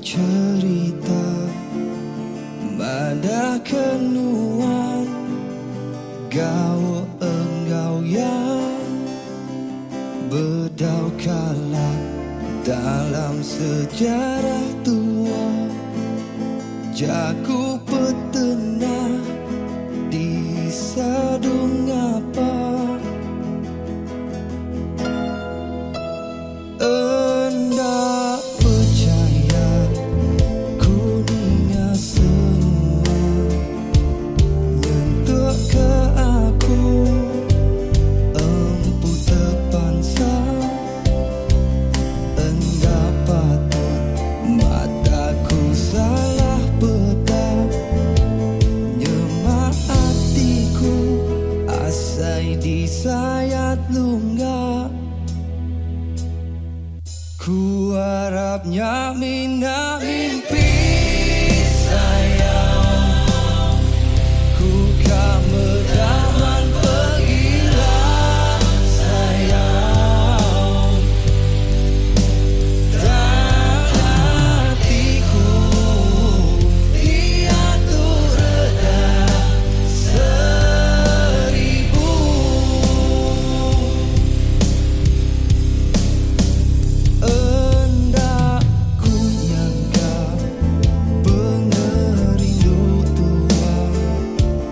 cerita Madah kenuan Gawa engkau yang Berdau kala dalam sejarah tua Jaku petenah di sadung apa Endak percaya kuninga semua Nyentuh ke aku empu terpansa Endak patut mataku salah pedap Nyemak hatiku asai disayat lunggak Ku harapnya mina mimpi sayang Ku kan berdaman pergilah sayang Dan hatiku diatur reda seribu Endak ku nyangka pengerindu tua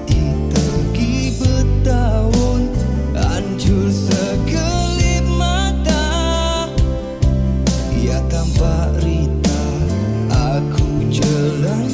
Itegi bertahun hancur sekelip mata Ya tanpa rita aku jalan